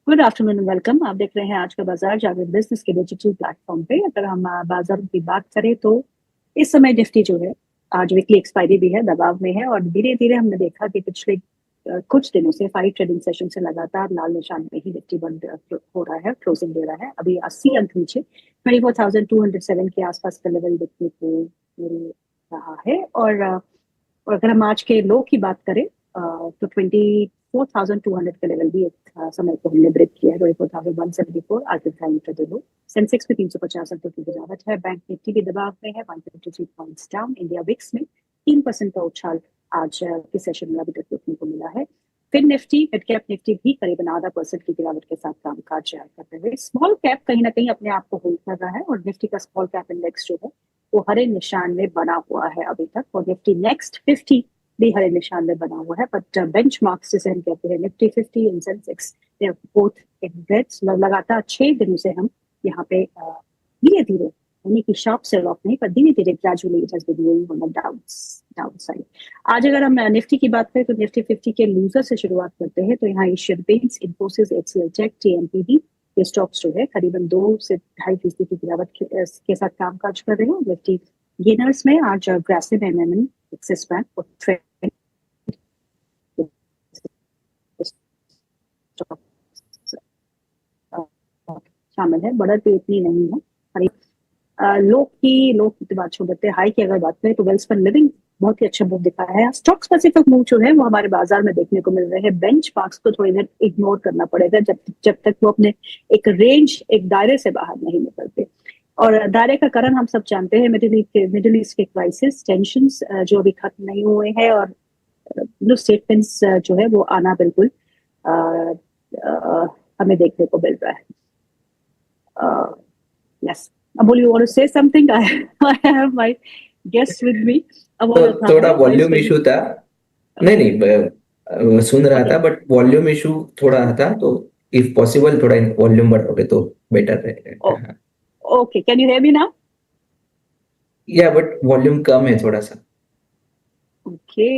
Good afternoon, welcome. आप देख रहे हैं आज का बाजार जागृत बिजनेस के डिजिटल प्लेटफॉर्म पे। अगर हम बाजार की बात करें तो इस समय निफ्टी जो है, आज वीकली एक्सपायरी भी है, दबाव में है और धीरे धीरे हमने देखा कि पिछले कुछ दिनों से 5 ट्रेडिंग सेशन से लगातार लाल निशान में ही निफ्टी बंद हो रहा है, क्लोजिंग दे रहा है। अभी 80 अंक नीचे 24,207 के आसपास का लेवल देखने को मिल रहा है। और अगर हम आज के लो की बात करें तो 24,200 का लेवल भी एक समय को हमने ब्रेक किया है। 24,174 आज के टाइम का लो। सेंसेक्स में 350 अंकों की गिरावट है। बैंक निफ्टी भी दबाव में है, 153 पॉइंट्स डाउन। इंडिया विक्स में 3% का उछाल आज के सेशन में अभी तक देखने को मिला है। फिर निफ्टी, मिड कैप निफ्टी भी करीबन 0.5% की गिरावट के साथ कामकाज करते हुए। स्मॉल कैप कहीं ना कहीं अपने आप को होल्ड कर रहा है और निफ्टी का स्मॉल कैप इंडेक्स जो है वो हरे निशान में बना हुआ है अभी तक। और निफ्टी नेक्स्ट 50 भी हरे निशान में बना हुआ है। बट बेंचमार्क्स जिसे हम कहते हैं, Nifty 50 and Sensex, they are both in reds. लगातार 6 दिनों से हम यहाँ पे धीरे धीरे, यानी कि शार्प सेल ऑफ नहीं, पर धीरे धीरे gradually it has been going on the down side. आज अगर हम निफ्टी की बात करें तो निफ्टी 50 के लूजर से शुरुआत करते हैं तो यहाँ एशियन पेंट्स, इन्फोसिस, एचसीएल टेक, टीएमपीडी, ये स्टॉक्स जो है करीबन 2 से 2.5% की गिरावट के साथ कामकाज कर रहे हैं। निफ्टी गेनर्स में आज ग्रासिम, एमएमएन, एक्सिस बैंक और ट्रेंड शामिल है। बढ़त भी इतनी नहीं है। लोग की बात छोड़ देते हैं, हाई की अगर बात करें तो वेल्सपन लिविंग बहुत ही अच्छा मूव दिखाया है। स्टॉक स्पेसिफिक मूव जो है वो हमारे बाजार में देखने को मिल रहे हैं। बेंच मार्क्स को थोड़ी देर इग्नोर करना पड़ेगा जब तक वो अपने एक रेंज, एक दायरे से बाहर नहीं निकलते। और दायरे का कारण हम सब जानते हैं, मिडिल ईस्ट के क्राइसिस, टेंशन जो अभी खत्म नहीं हुए हैं और स्टेटमेंट्स जो है वो आना बिल्कुल हमें देखने को मिल रहा है। Yes. Amol, you want to say something? I have my guest with me. तो थोड़ा वॉल्यूम इशू था। नहीं नहीं, सुन रहा था बट वॉल्यूम इशू थोड़ा था, तो इफ पॉसिबल थोड़ा वॉल्यूम बढ़ाओगे तो बेटर रहेगा। Okay, can you hear me now? या बट वॉल्यूम कम है थोड़ा सा। Okay,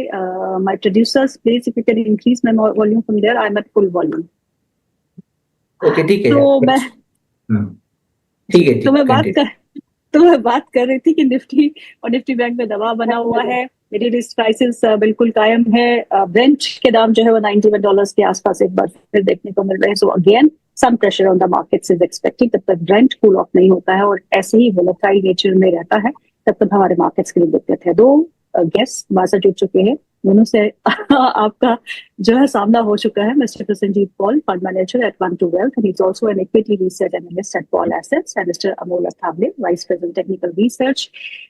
my producers, please if you can increase my volume from there, I'm at full volume. Okay ठीक है। तो मैं ठीक है, तो मैं बात कर रही थी कि निफ्टी और निफ्टी बैंक में दबाव बना हुआ है। मिडिल ईस्ट क्राइसिस बिल्कुल कायम है। ब्रेंट के दाम जो है वो $91 के आसपास एक बार फिर देखने को मिल रहे हैं। So again some pressure on the markets is expected. तब तक ब्रेंट कूल ऑफ नहीं होता है और ऐसे ही वोलेटाइल नेचर में रहता है, तब तक हमारे मार्केट्स के लिए दिक्कत है। दो गेस्ट बाजार जुड़ चुके हैं, दोनों से आपका जो है सामना हो चुका है। Mister Prasannajit Paul, fund manager eight one two wealth, and he's also an equity research analyst at Paul Assets, and Mr. Amol Athavale, vice president technical research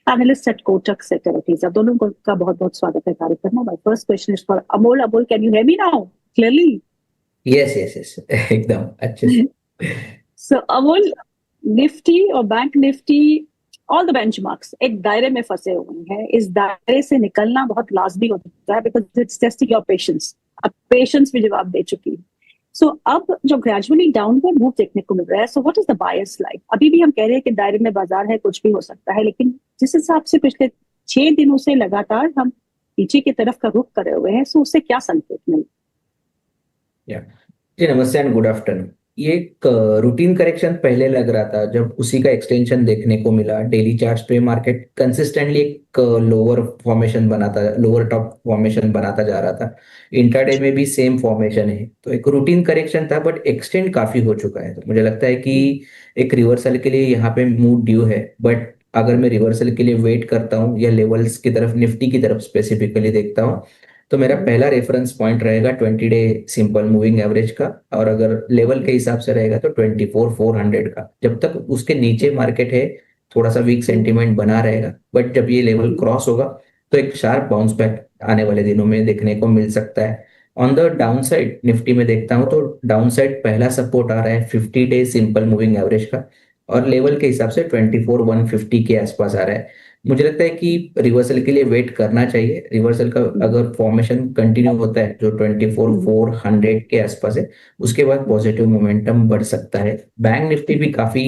analyst at Kotak Securities. अब दोनों का बहुत बहुत स्वागत है कार्यक्रम में। My first question is for Amol. Amol, can you hear me now clearly? Yes yes yes, एकदम अच्छे से। So Amol, निफ्टी और bank Nifty, all the benchmarks एक दायरे में फंसे हुए हैं। इस दायरे से निकलना बहुत लाजमी होता है because it's testing your patience. अब पेशेंस भी जवाब दे चुकी है। सो अब जो ग्रेजुअली डाउनवर्ड मूव देखने को मिल रहा है, so what is the buyers like? अभी भी हम कह रहे हैं कि दायरे में बाजार है, कुछ भी हो सकता है, लेकिन जिस हिसाब से पिछले 6 दिनों से लगातार हम नीचे की तरफ का रुख करे हुए हैं, सो उससे क्या संकेत मिले? जी नमस्ते एंड गुड आफ्टरनून। ये एक रूटीन करेक्शन पहले लग रहा था, जब उसी का एक्सटेंशन देखने को मिला। डेली चार्ट्स पे मार्केट कंसिस्टेंटली एक लोअर फॉर्मेशन बनाता, लोअर टॉप फॉर्मेशन बनाता जा रहा था। इंट्राडे में भी सेम फॉर्मेशन है, तो एक रूटीन करेक्शन था बट एक्सटेंड काफी हो चुका है। तो मुझे लगता है कि एक रिवर्सल के लिए यहाँ पे मूव ड्यू है। बट अगर मैं रिवर्सल के लिए वेट करता हूँ या लेवल्स की तरफ, निफ्टी की तरफ स्पेसिफिकली देखता हूँ, तो मेरा पहला रेफरेंस पॉइंट रहेगा 20 डे सिंपल मूविंग एवरेज का, और अगर लेवल के हिसाब से रहेगा तो 24,400 का। जब तक उसके नीचे मार्केट है, थोड़ा सा वीक सेंटीमेंट बना रहेगा, बट जब ये लेवल क्रॉस होगा तो एक शार्प बाउंस बैक आने वाले दिनों में देखने को मिल सकता है। On the down side Nifty में देखता हूं तो डाउन साइड पहला सपोर्ट आ रहा है 50 डे सिंपल मूविंग एवरेज का, और लेवल के हिसाब से 24,150 के आसपास आ रहा है। मुझे लगता है कि रिवर्सल के लिए वेट करना चाहिए। रिवर्सल का अगर फॉर्मेशन कंटिन्यू होता है जो 24,400 के आसपास है, उसके बाद पॉजिटिव मोमेंटम बढ़ सकता है। बैंक निफ्टी भी काफी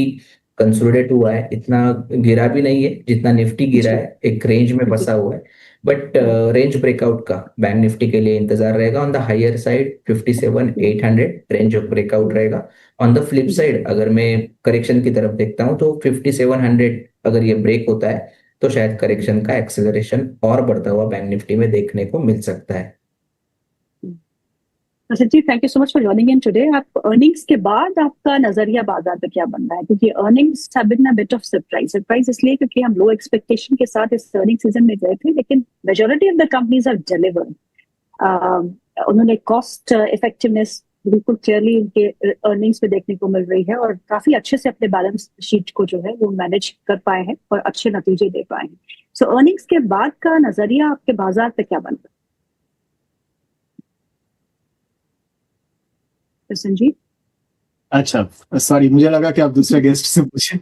कंसोलिडेट हुआ है, इतना गिरा भी नहीं है जितना निफ्टी गिरा है, एक रेंज में फंसा हुआ है। बट रेंज ब्रेकआउट का बैंक निफ्टी के लिए इंतजार रहेगा। On the higher side 57,800 range breakout रहेगा। ऑन द फ्लिप साइड अगर मैं करेक्शन की तरफ देखता हूँ तो 5700 अगर ये ब्रेक होता है तो शायद करेक्शन का एक्सेलरेशन और बढ़ता हुआ बैंक निफ्टी में देखने को मिल सकता है। Sanjeev, thank you so much for joining in today. आप अर्निंग्स के बाद आपका नजरिया बाजार पे क्या बन रहा है? क्योंकि earnings have been a bit of surprise इसलिए क्योंकि हम लो एक्सपेक्टेशन के साथ इस अर्निंग सीजन में गए थे, लेकिन majority of the companies have delivered. उन्होंने कॉस्ट इफेक्टिवनेस बिल्कुल क्लियरली इनके अर्निंग्स में देखने को मिल रही है और काफी अच्छे से अपने बैलेंस शीट को जो है वो मैनेज कर पाए हैं और अच्छे नतीजे दे पाए हैं। सो अर्निंग्स के बाद का नजरिया आपके बाजार पे क्या बन रहा है संजीव? अच्छा, सॉरी, मुझे लगा कि आप दूसरे गेस्ट से पूछे।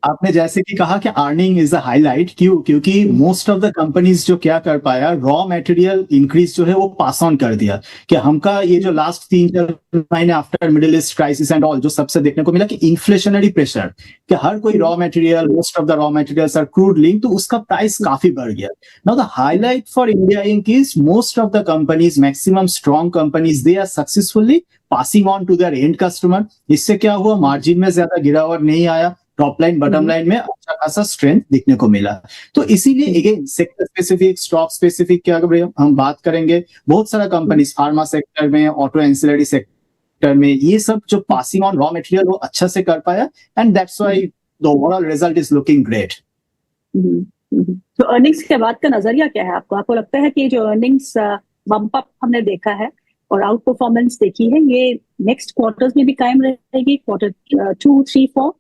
आपने जैसे कि कहा कि अर्निंग इज अ हाईलाइट, क्योंकि मोस्ट ऑफ द कंपनीज जो क्या कर पाया, रॉ मटेरियल इंक्रीज जो है वो पास ऑन कर दिया। कि हमका ये जो लास्ट 3-4 महीने after middle east crisis and all जो सबसे देखने को मिला कि इन्फ्लेशनरी प्रेशर, कि हर कोई raw material, most of the raw materials are crude link, तो उसका प्राइस काफी बढ़ गया। Now the highlight for India Inc is most of the companies, maximum strong companies, they are successfully passing on to their end customer. इससे क्या हुआ, margin में ज्यादा गिरावट नहीं आया, टॉप लाइन बटम लाइन में अच्छा खासा स्ट्रेंथ दिखने को मिला। तो इसीलिए again sector specific, stock specific की अगर हम बात करेंगे, बहुत सारा कंपनीज फार्मा सेक्टर में, ऑटो एंसिलरी सेक्टर में, ये सब जो पासिंग ऑन रॉ मटेरियल वो अच्छा से कर पाया, and that's why the overall result is looking great. तो अर्निंग्स के बाद का नजरिया क्या है आपको? आपको लगता है कि जो अर्निंग्स बम्प अप हमने देखा है और आउट परफॉर्मेंस देखी है, ये नेक्स्ट क्वार्टर्स में भी कायम रहेगी, क्वार्टर 2, 3, 4?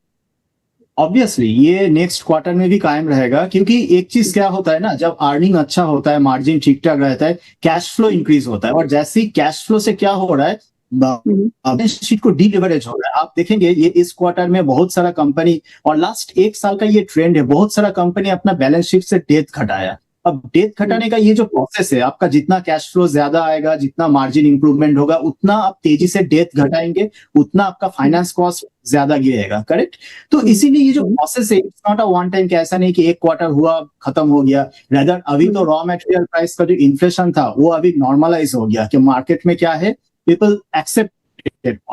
ऑब्वियसली ये नेक्स्ट क्वार्टर में भी कायम रहेगा, क्योंकि एक चीज क्या होता है ना, जब अर्निंग अच्छा होता है, मार्जिन ठीक ठाक रहता है, कैश फ्लो इंक्रीज होता है, और जैसे ही कैश फ्लो से क्या हो रहा है, बैलेंस शीट को डीलिवरेज हो रहा है। आप देखेंगे ये इस क्वार्टर में बहुत सारा कंपनी, और लास्ट 1 साल का ये ट्रेंड है, बहुत सारा कंपनी अपना बैलेंस शीट से डेट घटाया। अब डेट घटाने का ये जो प्रोसेस है, आपका जितना कैश फ्लो ज्यादा आएगा, जितना मार्जिन इंप्रूवमेंट होगा, उतना आप तेजी से डेट घटाएंगे, उतना आपका फाइनेंस कॉस्ट ज्यादा गिरेगा, करेक्ट? तो इसीलिए ये जो प्रोसेस है, it's not a one time, कि ऐसा नहीं कि एक क्वार्टर हुआ खत्म हो गया। रेदर अभी तो रॉ मटेरियल प्राइस का जो इन्फ्लेशन था वो अभी नॉर्मलाइज हो गया, कि मार्केट में क्या है, पीपल एक्सेप्ट।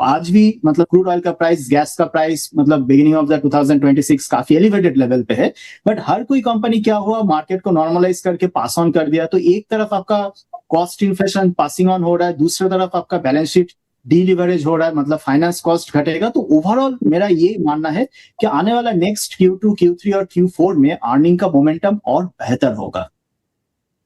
आज भी मतलब क्रूड ऑयल का प्राइस, गैस का प्राइस, मतलब बिगिनिंग ऑफ द 2026 काफी एलिवेटेड लेवल पे है, बट हर कोई कंपनी क्या हुआ, मार्केट को नॉर्मलाइज करके पास ऑन कर दिया। तो एक तरफ आपका कॉस्ट इन्फ्लेशन पासिंग ऑन हो रहा है, दूसरी तरफ आपका बैलेंस शीट डीलिवरेज हो रहा है, मतलब फाइनेंस कॉस्ट घटेगा। तो ओवरऑल मेरा ये मानना है कि आने वाला नेक्स्ट Q2, Q3 और Q4 में अर्निंग का मोमेंटम और बेहतर होगा।